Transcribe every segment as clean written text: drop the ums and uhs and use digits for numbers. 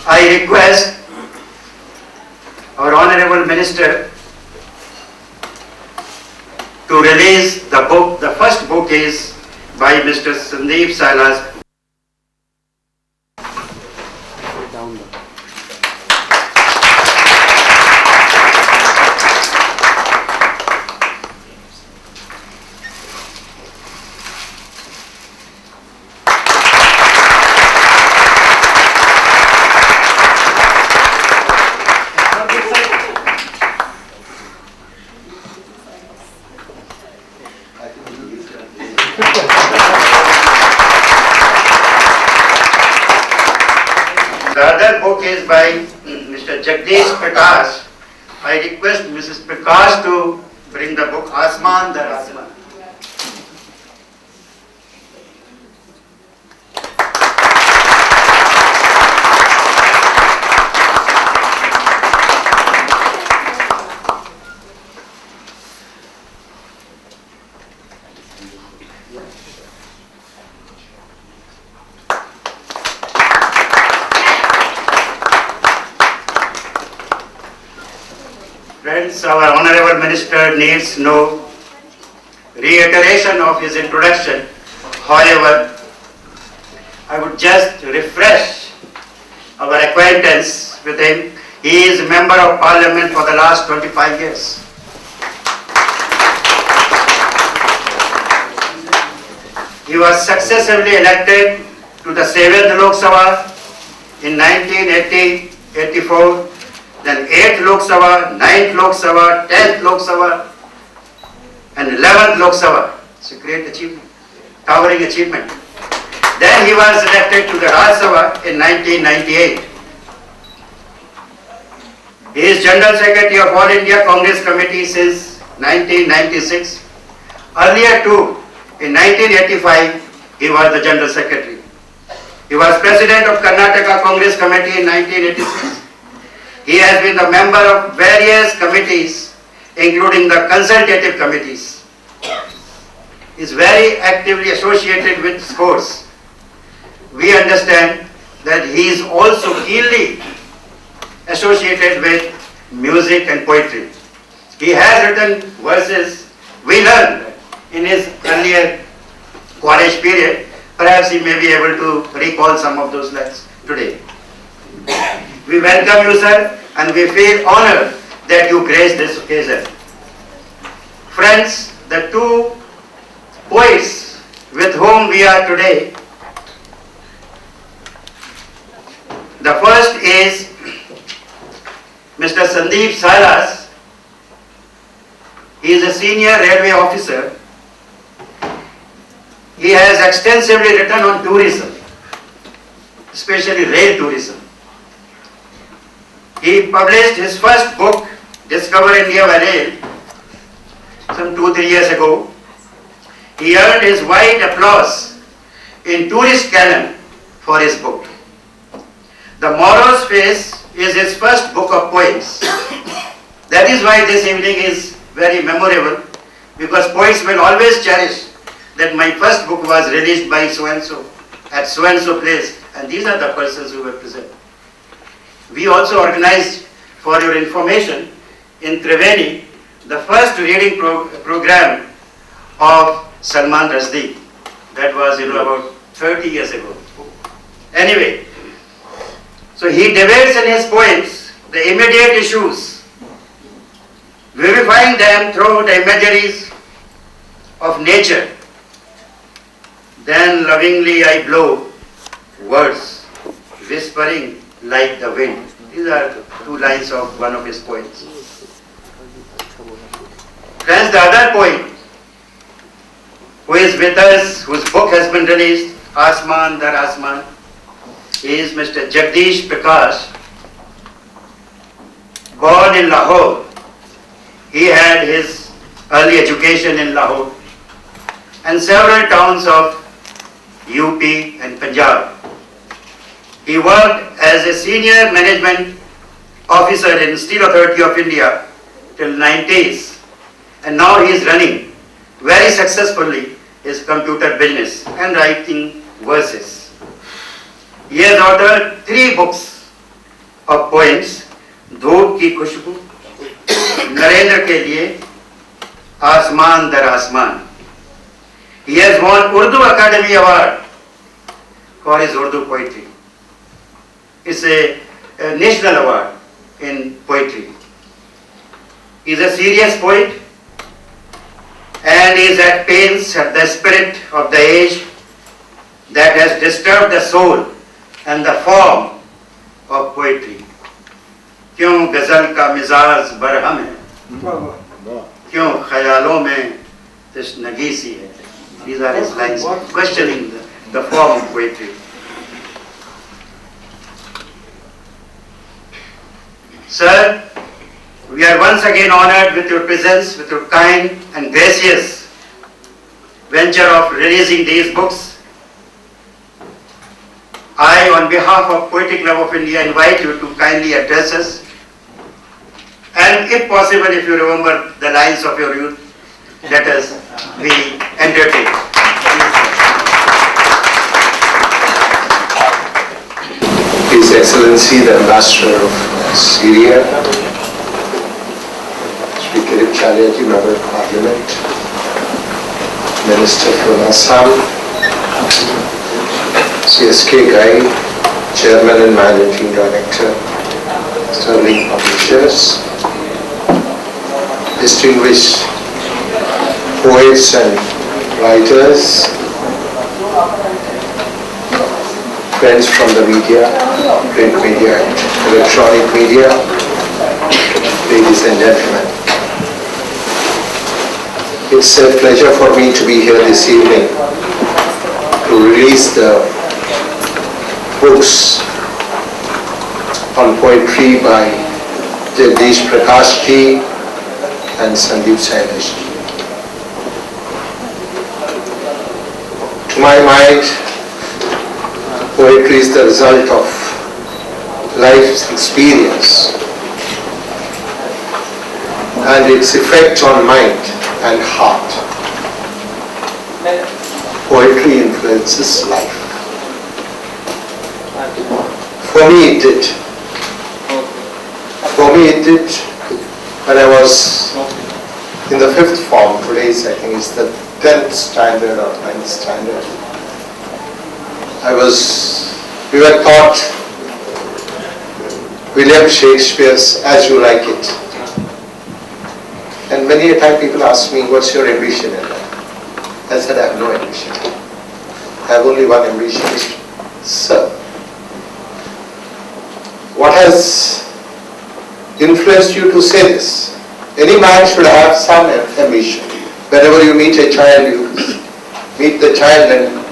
I request our Honorable Minister to release the book. The first book is by Mr. Sandeep Silas. The other book is by Mr. Jagdish Prakash. I request Mrs. Prakash to bring the book Asman Dar Asman. Friends, our Honorable Minister needs no reiteration of his introduction. However, I would just refresh our acquaintance with him. He is a Member of Parliament for the last 25 years. He was successively elected to the 7th Lok Sabha in 1980-84. Then 8th Lok Sabha, 9th Lok Sabha, 10th Lok Sabha and 11th Lok Sabha. It's a great achievement, towering achievement. Then he was elected to the Rajya Sabha in 1998. He is General Secretary of All India Congress Committee since 1996. Earlier too, in 1985, he was the General Secretary. He was President of Karnataka Congress Committee in 1986. He has been a member of various committees, including the consultative committees. He is very actively associated with sports. We understand that he is also keenly associated with music and poetry. He has written verses we learned in his earlier college period. Perhaps he may be able to recall some of those lines today. We welcome you, sir, and we feel honored that you graced this occasion. Friends, the two poets with whom we are today, the first is Mr. Sandeep Silas. He is a senior railway officer. He has extensively written on tourism, especially rail tourism. He published his first book, Discover India by Rail, some 2-3 years ago. He earned his wide applause in tourist canon for his book. The Morrow's Face is his first book of poems. That is why this evening is very memorable, because poets will always cherish that my first book was released by so-and-so at so-and-so place, and these are the persons who were present. We also organized, for your information, in Triveni, the first reading program of Salman Rushdie. That was, about 30 years ago. Anyway, so he debates in his poems the immediate issues, vivifying them through the imageries of nature. Then lovingly I blow words, whispering like the wind. These are 2 lines of one of his poems. Friends, the other poet who is with us, whose book has been released, Asman Dar Asman, is Mr. Jagdish Prakash. Born in Lahore, he had his early education in Lahore and several towns of UP and Punjab. He worked as a senior management officer in Steel Authority of India till 90s, and now he is running very successfully his computer business and writing verses. He has authored 3 books of poems, धूप की खुशबू, नरेंद्र के लिए आसमान दर आसमान. He has won Urdu Academy Award for his Urdu poetry. It's a national award in poetry. He is a serious poet and is at pains at the spirit of the age that has disturbed the soul and the form of poetry. क्यों गजल का मिजाज बरहम है, क्यों ख्यालों में तशनगी सी है. These are his lines questioning the form of poetry. Sir, we are once again honored with your presence, with your kind and gracious venture of releasing these books. I, on behalf of Poetic Club of India, invite you to kindly address us. And if possible, if you remember the lines of your youth, let us be entertained. His Excellency, the Ambassador of Syria, Shri Kirip Chaliaji, Member of Parliament, Minister from Assam, CSK Guy, Chairman and Managing Director, Sterling Publishers, distinguished poets and writers, friends from the media, print media and electronic media, ladies and gentlemen. It's a pleasure for me to be here this evening to release the books on poetry by Jagdish Prakash ji and Sandeep Sailesh ji. To my mind, poetry is the result of life's experience and its effect on mind and heart. Poetry influences life. For me it did. When I was in the 5th form. Today's, I think, is the 10th standard or 9th standard. We were taught William Shakespeare's As You Like It. And many a time people ask me, what's your ambition in life? I said, I have no ambition. I have only one ambition, sir. What has influenced you to say this? Any man should have some ambition. Whenever you meet a child, you meet the child and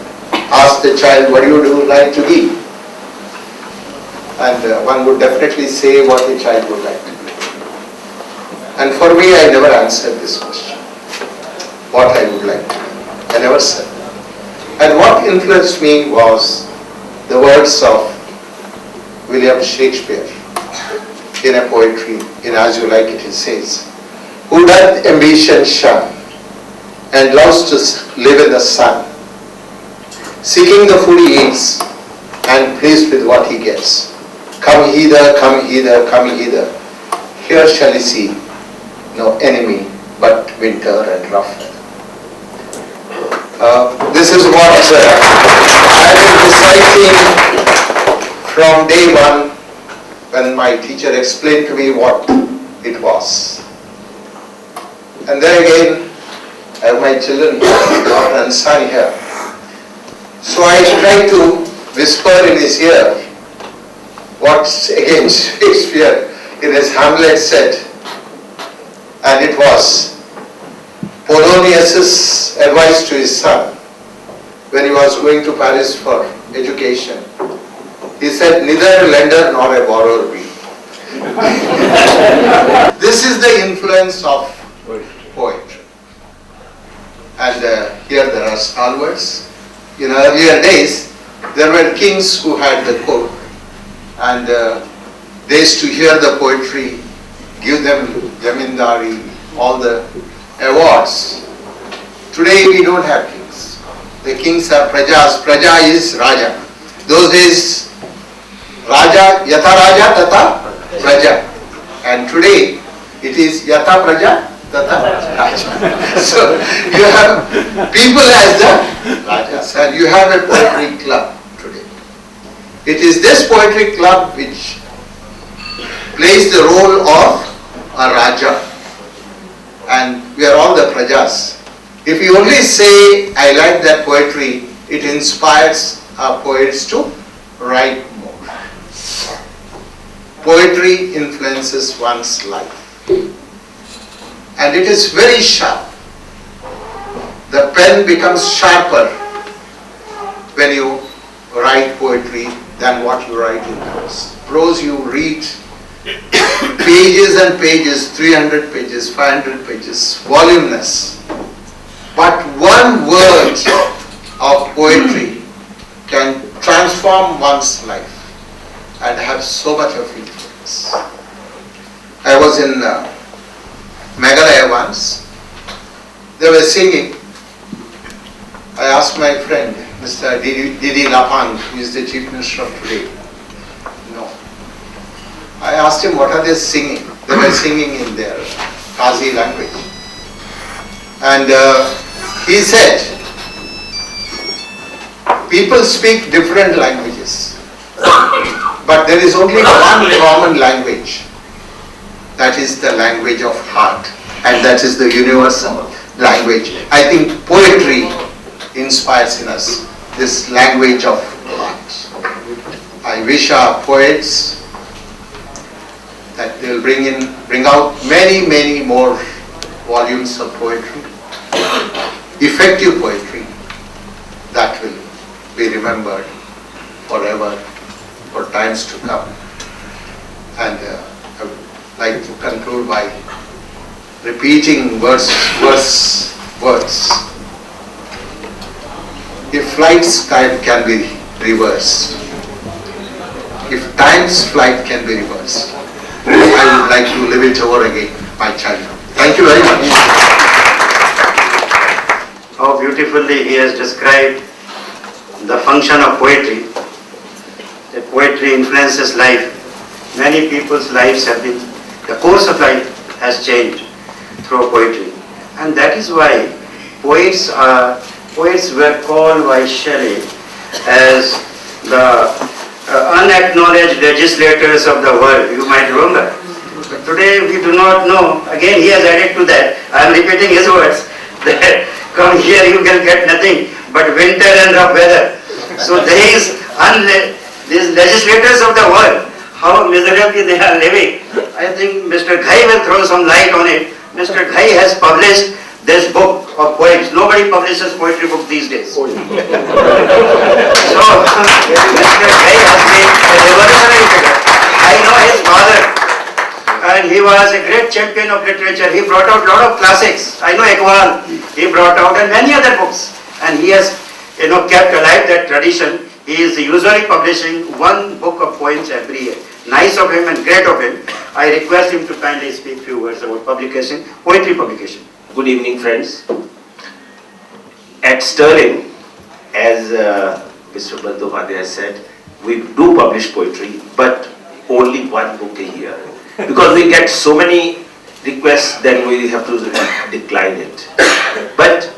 ask the child, what do you like to be? And one would definitely say what the child would like to be. And for me, I never answered this question. What I would like to be. I never said. And what influenced me was the words of William Shakespeare in a poetry, in As You Like It, he says, who doth ambition shun and loves to live in the sun, seeking the food he eats and pleased with what he gets. Come hither, come hither, come hither. Here shall he see no enemy but winter and rough weather. This is what I have been reciting from day one when my teacher explained to me what it was. And then again, I have my children, daughter and son here. So I try to whisper in his ear what again Shakespeare in his Hamlet said, and it was Polonius's advice to his son when he was going to Paris for education. He said, neither a lender nor a borrower be. This is the influence of poetry. And here there are stalwarts. In earlier days, there were kings who had the court, and they used to hear the poetry, give them zamindari, all the awards. Today we don't have kings. The kings are prajas. Praja is Raja. Those days, Raja, Yatha Raja Tata Praja. And today it is Yatha Praja Tata Raja. So you have people as the Rajas, and you have a poetry club today. It is this poetry club which plays the role of a Raja, and we are all the Prajas. If you only say, I like that poetry, it inspires our poets to write more. Poetry influences one's life, and it is very sharp. The pen becomes sharper when you write poetry than what you write in prose. Prose you read pages and pages, 300 pages, 500 pages, voluminous. But one word of poetry can transform one's life and have so much of influence. I was in Meghalaya once. They were singing. I asked my friend, Mr. Didi Lapang, who is the Chief Minister of today. No. I asked him, what are they singing? They were singing in their Kazi language. And he said, people speak different languages, but there is only one common language. That is the language of heart, and that is the universal language. I think poetry inspires in us this language of heart. I wish our poets that they will bring out many, many more volumes of poetry, effective poetry that will be remembered forever, for times to come. And I would like to conclude by repeating words. If flight's time can be reversed, if time's flight can be reversed, I would like to live it over again, my childhood. Thank you very much. How beautifully he has described the function of poetry. That poetry influences life. Many people's lives have been, the course of life has changed through poetry. And that is why poets were called by Shelley as the unacknowledged legislators of the world, you might remember. But today we do not know, again he has added to that, I am repeating his words, that come here you can get nothing but winter and rough weather. So these legislators of the world, how miserably they are living. I think Mr. Ghai will throw some light on it. Mr. Ghai has published this book of poems. Nobody publishes poetry book these days. So Mr. Ghai has been a revolutionary figure. I know his father, and he was a great champion of literature. He brought out a lot of classics. I know Iqbal, he brought out, and many other books. And he has, kept alive that tradition. He is usually publishing one book of poems every year. Nice of him and great of him. I request him to kindly speak few words about publication, poetry publication. Good evening, friends. At Sterling, as Mr. Bandyopadhyay said, we do publish poetry, but only one book a year. Because we get so many requests, then we have to decline it. But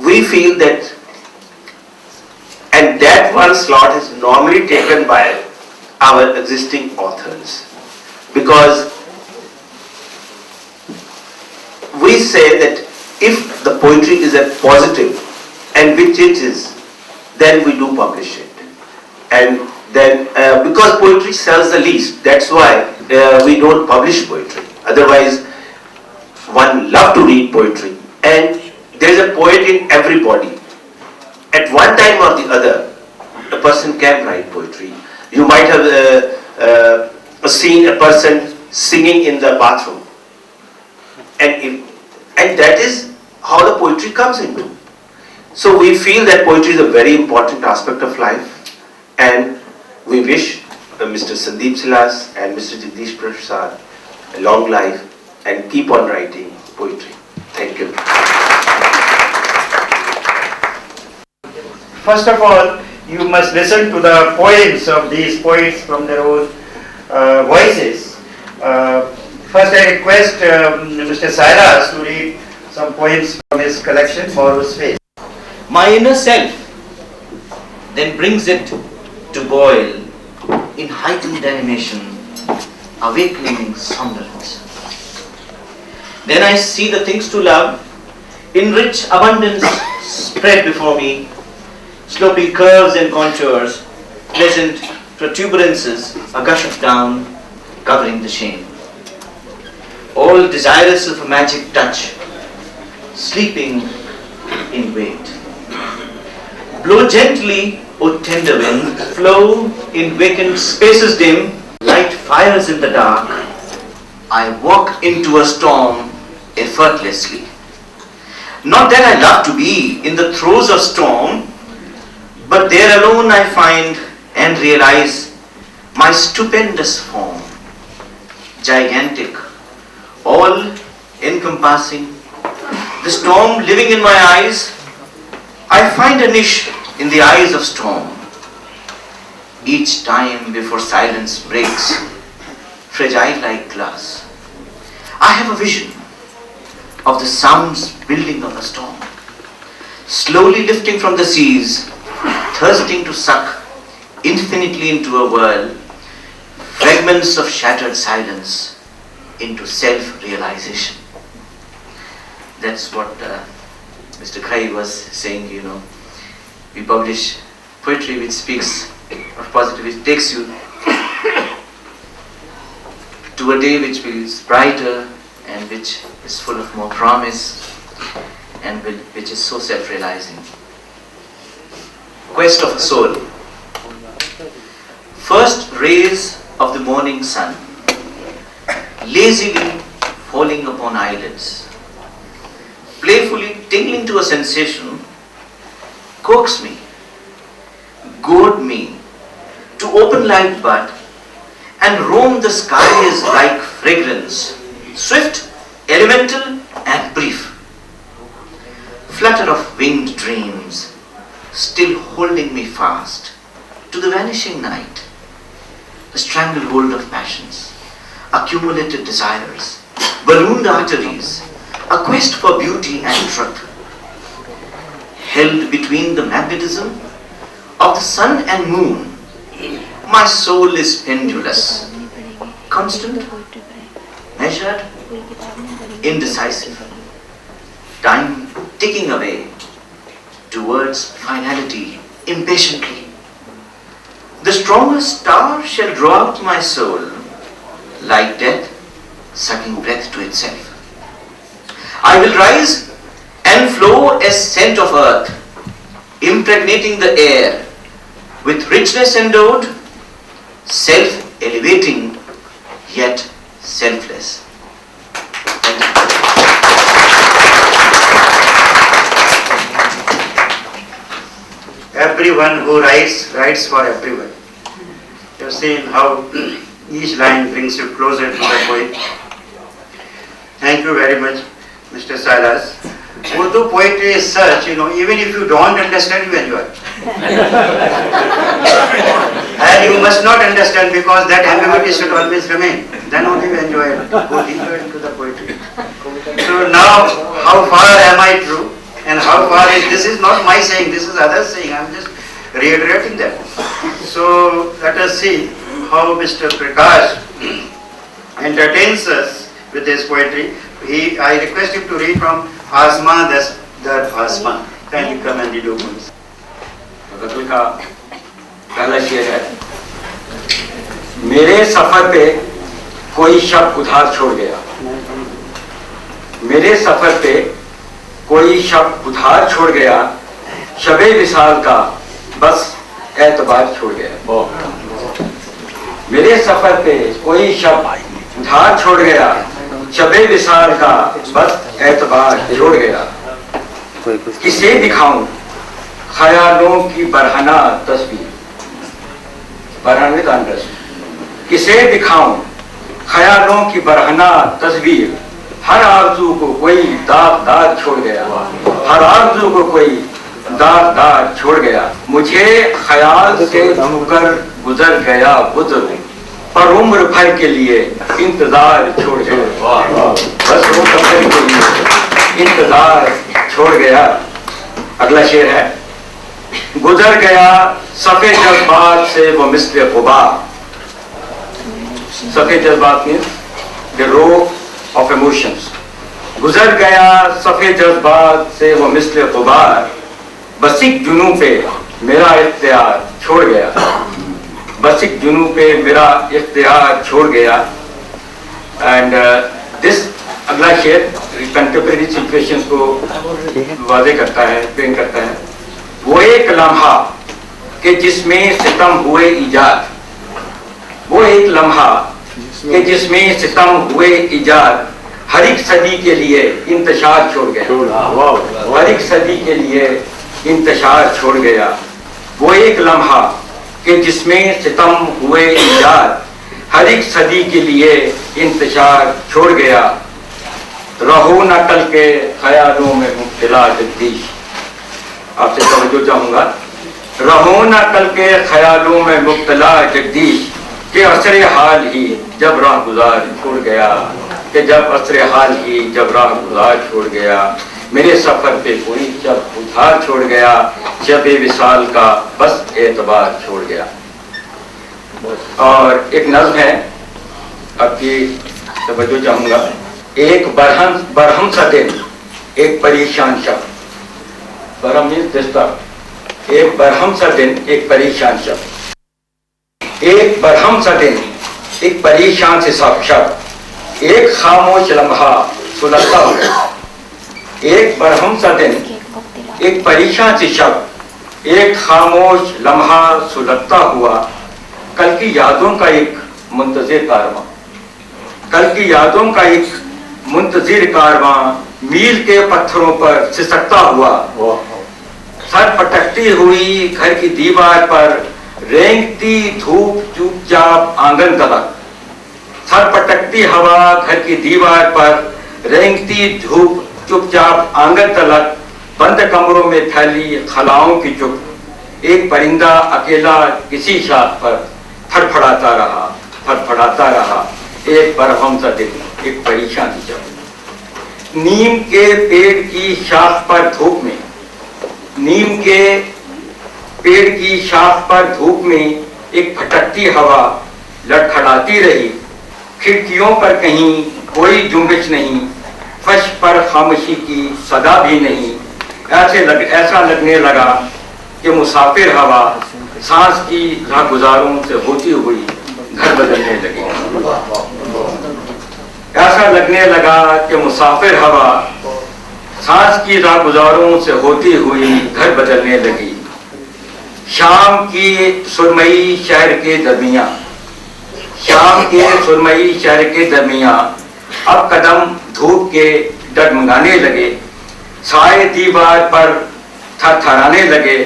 we feel that, and that one slot is normally taken by our existing authors. Because we say that if the poetry is a positive, and which it is, then we do publish it. And then, because poetry sells the least, that's why we don't publish poetry. Otherwise, one loves to read poetry, and there is a poet in everybody. At one time or the other, a person can write poetry. You might have seen a person singing in the bathroom, and that is how the poetry comes into. So we feel that poetry is a very important aspect of life, and we wish Mr. Sandeep Silas and Mr. Jagdish Prasad a long life and keep on writing poetry. Thank you. First of all, you must listen to the poems of these poets from their own voices. First I request Mr. Silas to read some poems from his collection, Morrow's Face. My inner self then brings it to boil in heightened animation, awakening somnolence. Then I see the things to love in rich abundance spread before me, sloping curves and contours, pleasant protuberances, a gush of down covering the shame. All desirous of a magic touch, sleeping in wait. Blow gently, O tender wind, flow in vacant spaces dim, light fires in the dark. I walk into a storm effortlessly. Not that I love to be in the throes of storm, but there alone I find and realize my stupendous form, gigantic, all encompassing. The storm living in my eyes, I find a niche in the eyes of storm. Each time before silence breaks, fragile like glass, I have a vision of the sounds building of a storm, slowly lifting from the seas, thirsting to suck infinitely into a whirl, fragments of shattered silence into self-realization. That's what Mr. Khai was saying, we publish poetry which speaks of positive, which takes you to a day which is brighter and which is full of more promise and which is so self-realizing. Quest of a soul. First rays of the morning sun, lazily falling upon eyelids, playfully tingling to a sensation, coax me, goad me to open light bud and roam the skies like fragrance, swift, elemental and brief. Flutter of winged dreams, still holding me fast to the vanishing night. The stranglehold of passions, accumulated desires, ballooned arteries, a quest for beauty and truth. Held between the magnetism of the sun and moon, my soul is pendulous, constant, measured, indecisive. Time ticking away towards finality impatiently. The strongest star shall draw out my soul, like death sucking breath to itself. I will rise and flow as scent of earth, impregnating the air with richness endowed, self-elevating yet selfless. Everyone who writes for everyone. You have seen how each line brings you closer to the poet. Thank you very much, Mr. Silas. Urdu poetry is such, even if you don't understand, you enjoy. And you must not understand, because that ambiguity should always remain. Then only you enjoy it. Go deeper into the poetry. So now, how far am I true? And how far is, this is not my saying, this is others saying, I am just reiterating that. So let us see how Mr. Prakash entertains us with his poetry. I request him to read from Asma Dar Asma. Kindly come and read your poems. गज़ल का पहला शेर है। मेरे सफर पे कोई शब उधार छोड़ गया, मेरे सफर पे कोई शब उधार छोड़ गया, शबे विसाल का बस एतबार छोड़ गया। मेरे सफर पे कोई शब उधार छोड़ गया, शबे विसाल का बस एतबार छोड़ गया। किसे दिखाऊं ख्यालों की बरहना तस्वीर, बरहने का अंदर, किसे दिखाऊं ख्यालों की बरहना तस्वीर, हर आरज़ू को कोई दाग छोड़ गया, हर आरज़ू को कोई दाग छोड़ गया। मुझे ख्याल से छूकर गुजर गया बुद्ध, पर उम्र भर के लिए इंतजार छोड़ गया। बस उम्र भर के लिए इंतजार छोड़ गया। अगला शेर है, गुजर गया सफेद जज्बात से वो मिस्ल गुबार। सफेद जज्बात means the row of emotions. गुजर गया सफेद जज्बात से वो मिस्ल गुबार, बसिक जुनू पे मेरा इख्तियार छोड़ गया। बसिक जुनू पे मेरा इख्तियार छोड़ गया। एंड दिस अगला शेर कंटेम्परेरी सिचुएशंस को वाज़ेह करता है, एक्सप्लेन करता है। वो एक लम्हा कि जिसमें सितम हुए ईजाद, वो एक लम्हा कि जिसमें सितम हुए ईजाद, हर एक सदी के लिए इंतशार छोड़ गया। हर एक सदी के लिए इंतशार छोड़ गया। वो एक लम्हा कि जिसमें सितम हुए ईजाद, हर एक सदी के लिए इंतशार छोड़ गया। रहो न कल के ख्यालों में मुब्तला जगदीश। आपसे तवज्जो चाहूंगा, रहो न कल के ख्यालों में मुब्तला जगदीश, के असरे हाल ही जब राह गुजार छोड़ गया, कि जब असरे हाल ही जब राह गुजार छोड़ गया। मेरे सफर पे कोई जब उधार छोड़ गया, जब विसाल का बस एतबार छोड़ गया। और एक नज़्म है, आपकी तवज्जो चाहूंगा। एक बरहम सा दिन, एक परेशान शख्स। Barham means disturb. एक बरहम सा दिन, एक परेशान शख्स। एक बरहम सा दिन, एक परेशान से शख्स, एक खामोश लम्हा सुलगता हुआ। एक बरहम सा दिन, एक परेशान से शख्स, एक खामोश लम्हा सुलगता हुआ। कल की यादों का एक मुंतजिर कारवां, कल की यादों का एक मुंतजिर कारवां, मील के पत्थरों पर सिसकता हुआ। सर पटकती हुई घर की दीवार पर, रेंगती धूप चुपचाप आंगन तलक। सर पटकती हवा घर की दीवार पर, रेंगती धूप चुपचाप आंगन तलक। बंद कमरों में फैली खलाओं की चुप, एक परिंदा अकेला किसी शाख पर फड़फड़ाता रहा, फड़फड़ाता रहा। एक बरहम सा दिन, एक परेशान जब नीम के पेड़ की शाख पर धूप में, नीम के पेड़ की शाख पर धूप में एक भटकती हवा लड़खड़ाती रही। खिड़कियों पर कहीं कोई जुम्बिश नहीं, फर्श पर खामोशी की सदा भी नहीं। ऐसा लगने लगा कि मुसाफिर हवा सांस की राहगुजारों से होती हुई घर बदलने लगी। ऐसा लगने लगा कि मुसाफिर हवा सांस की राहगुजारों से होती हुई घर बदलने लगी। शाम की सुरमई शहर के दरमियां, शाम के सुरमई शहर के दरमियां अब कदम धूप के डगमगाने लगे। साए दीवार पर थरथराने लगे।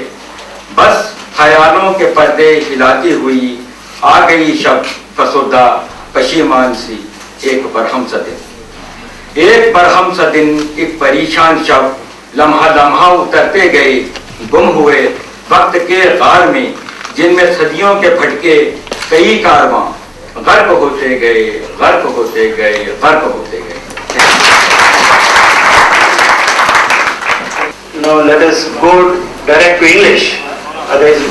बस ख्यालों के पर्दे हिलाती हुई आ गई शब फसुदा पशीमान सी एक बरहम सा दिन। एक बरहम सा दिन, एक परेशान शब, लम्हा लम्हा उतरते गए, गुम हुए वक्त के गार में, जिनमें सदियों के भटके कई कारवां गर्क होते गए, गर्क होते गए, गर्क होते गए। Now let us go direct to English. Otherwise,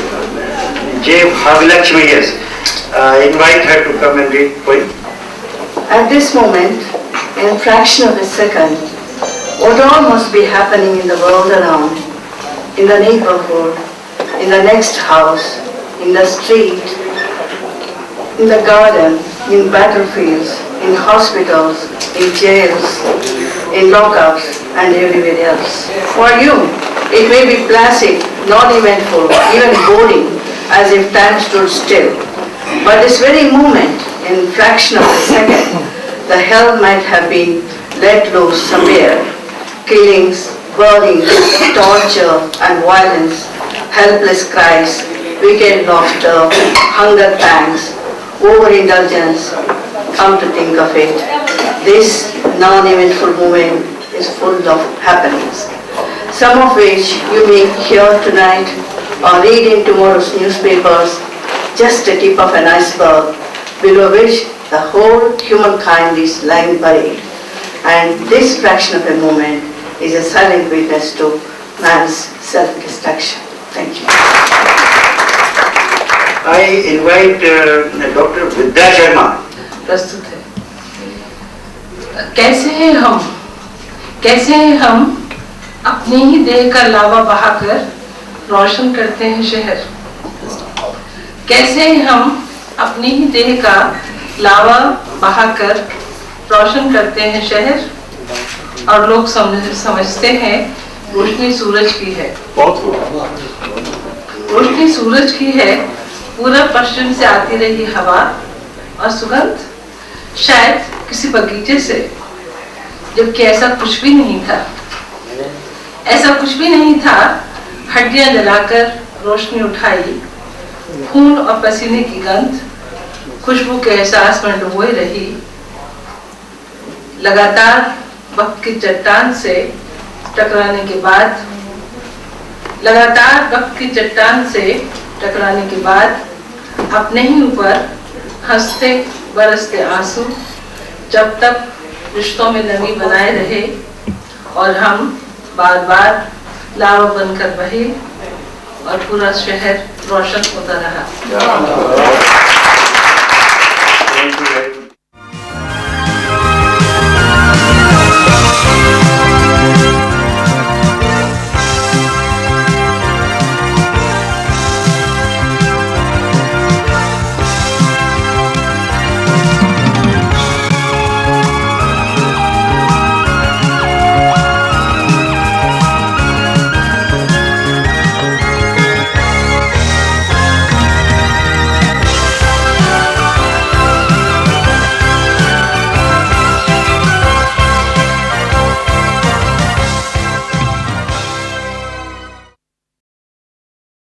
J. Bhavilakshmi, yes. Invite her to come and read poem. At this moment, in a fraction of a second, what all must be happening in the world around, in the neighborhood, in the next house, in the street, in the garden, in battlefields, in hospitals, in jails, in lockups, and everywhere else. For you, it may be placid, non-eventful, even boring, as if time stood still. But this very moment, in fraction of a second, the hell might have been let loose somewhere. Killings, burnings, torture and violence, helpless cries, wicked laughter, hunger pangs, overindulgence. Come to think of it, this non-eventful moment is full of happenings. some of which you may hear tonight or read in tomorrow's newspapers, just a tip of an iceberg below which the whole humankind is lying buried. And this fraction of a moment is a silent witness to man's self-destruction. Thank you. I invite Dr. Vidya Sharma. प्रस्तुत है। कैसे हम अपने ही देह का लावा बहाकर रोशन करते हैं शहर। कैसे हम अपने ही देह का लावा बहाकर रोशन करते हैं शहर और लोग समझते हैं रोशनी सूरज की है। रोशनी सूरज की है। पूरब पश्चिम से आती रही हवा और सुगंध शायद किसी बगीचे से, जबकि ऐसा कुछ भी नहीं था। ऐसा कुछ भी नहीं था। हड्डियां जलाकर रोशनी उठाई, खून और पसीने की गंध खुशबू के एहसास में डुबोई रही। लगातार वक्त की चट्टान से टकराने के बाद अपने ही ऊपर हंसते बरसते आंसू जब तक रिश्तों में नमी बनाए रहे और हम बार बार लावा बनकर बहे और पूरा शहर रोशन होता रहा।